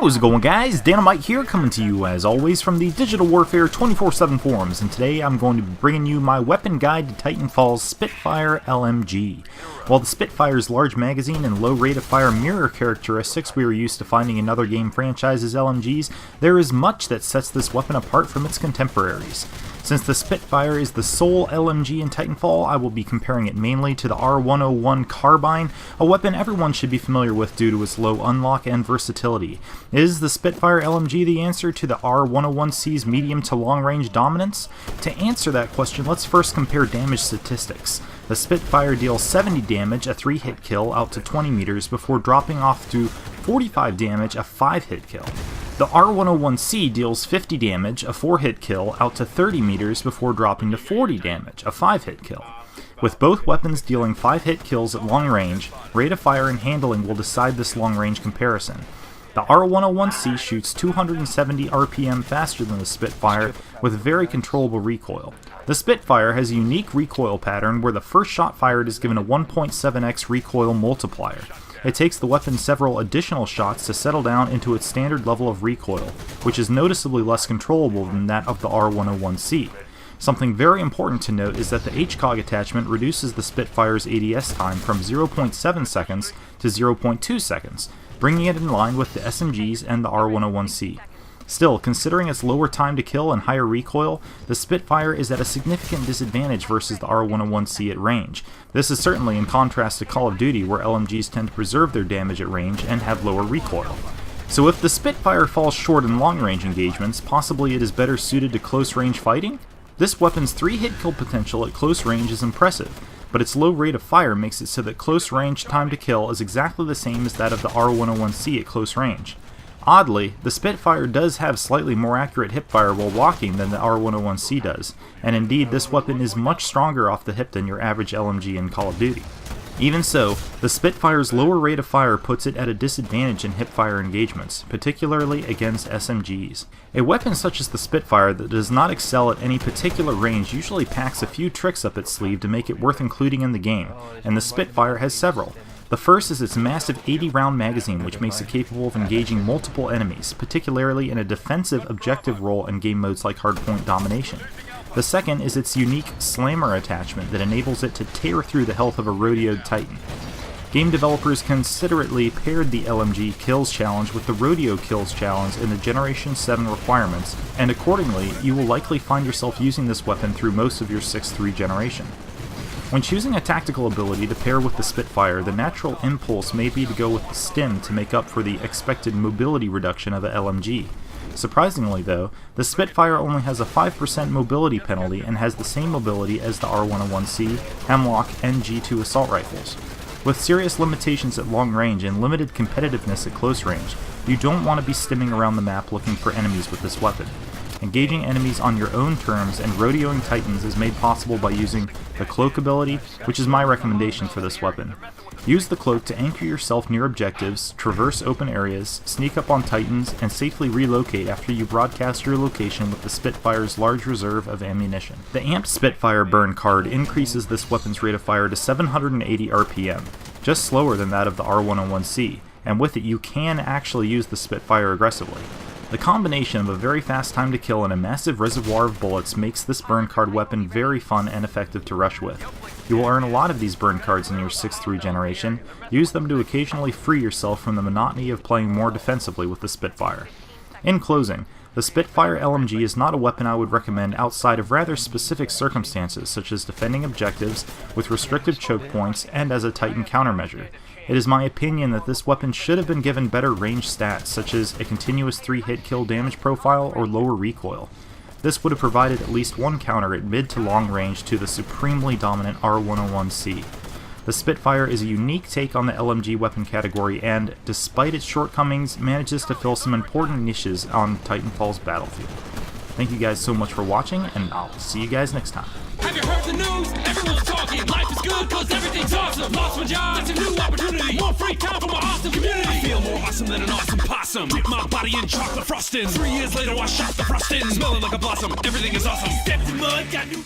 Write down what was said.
How's it going, guys? Dynamite here, coming to you as always from the Digital Warfare 24/7 forums, and today I'm going to be bringing you my weapon guide to Titanfall's Spitfire LMG. While the Spitfire's large magazine and low rate of fire mirror characteristics we are used to finding in other game franchises' LMGs, there is much that sets this weapon apart from its contemporaries. Since the Spitfire is the sole LMG in Titanfall, I will be comparing it mainly to the R101 Carbine, a weapon everyone should be familiar with due to its low unlock and versatility. Is the Spitfire LMG the answer to the R101C's medium to long range dominance? To answer that question, let's first compare damage statistics. The Spitfire deals 70 damage, a 3-hit kill, out to 20 meters before dropping off to 45 damage, a 5-hit kill. The R101C deals 50 damage, a 4-hit kill, out to 30 meters before dropping to 40 damage, a 5-hit kill. With both weapons dealing 5-hit kills at long range, rate of fire and handling will decide this long range comparison. The R101C shoots 270 RPM faster than the Spitfire with very controllable recoil. The Spitfire has a unique recoil pattern where the first shot fired is given a 1.7x recoil multiplier. It takes the weapon several additional shots to settle down into its standard level of recoil, which is noticeably less controllable than that of the R101C. Something very important to note is that the HCOG attachment reduces the Spitfire's ADS time from 0.7 seconds to 0.2 seconds, bringing it in line with the SMGs and the R101C. Still, considering its lower time to kill and higher recoil, the Spitfire is at a significant disadvantage versus the R101C at range. This is certainly in contrast to Call of Duty, where LMGs tend to preserve their damage at range and have lower recoil. So if the Spitfire falls short in long-range engagements, possibly it is better suited to close-range fighting? This weapon's 3-hit kill potential at close range is impressive, but its low rate of fire makes it so that close-range time to kill is exactly the same as that of the R101C at close range. Oddly, the Spitfire does have slightly more accurate hipfire while walking than the R101C does, and indeed this weapon is much stronger off the hip than your average LMG in Call of Duty. Even so, the Spitfire's lower rate of fire puts it at a disadvantage in hipfire engagements, particularly against SMGs. A weapon such as the Spitfire that does not excel at any particular range usually packs a few tricks up its sleeve to make it worth including in the game, and the Spitfire has several. The first is its massive 80-round magazine, which makes it capable of engaging multiple enemies, particularly in a defensive objective role in game modes like Hardpoint Domination. The second is its unique Slammer attachment that enables it to tear through the health of a rodeoed Titan. Game developers considerately paired the LMG Kills Challenge with the Rodeo Kills Challenge in the Generation 7 requirements, and accordingly, you will likely find yourself using this weapon through most of your 6.3 generation. When choosing a tactical ability to pair with the Spitfire, the natural impulse may be to go with the Stim to make up for the expected mobility reduction of a LMG. Surprisingly though, the Spitfire only has a 5% mobility penalty and has the same mobility as the R101C, Hemlock, and G2 assault rifles. With serious limitations at long range and limited competitiveness at close range, you don't want to be stimming around the map looking for enemies with this weapon. Engaging enemies on your own terms and rodeoing Titans is made possible by using the Cloak ability, which is my recommendation for this weapon. Use the Cloak to anchor yourself near objectives, traverse open areas, sneak up on Titans, and safely relocate after you broadcast your location with the Spitfire's large reserve of ammunition. The Amped Spitfire burn card increases this weapon's rate of fire to 780 RPM, just slower than that of the R101C, and with it you can actually use the Spitfire aggressively. The combination of a very fast time to kill and a massive reservoir of bullets makes this burn card weapon very fun and effective to rush with. You will earn a lot of these burn cards in your 6.3 generation. Use them to occasionally free yourself from the monotony of playing more defensively with the Spitfire. In closing, the Spitfire LMG is not a weapon I would recommend outside of rather specific circumstances such as defending objectives with restrictive choke points and as a Titan countermeasure. It is my opinion that this weapon should have been given better range stats such as a continuous 3-hit kill damage profile or lower recoil. This would have provided at least one counter at mid to long range to the supremely dominant R101C. The Spitfire is a unique take on the LMG weapon category and, despite its shortcomings, manages to fill some important niches on Titanfall's battlefield. Thank you guys so much for watching, and I'll see you guys next time. Have you heard the news? Everyone's talking. Life is good cause everything's awesome. Lost my job, that's a new opportunity. More free time for my awesome community. I feel more awesome than an awesome possum. Dip my body in chocolate frosting. 3 years later I shot the frosting. Smelling like a blossom, everything is awesome. Stepped in mud, got new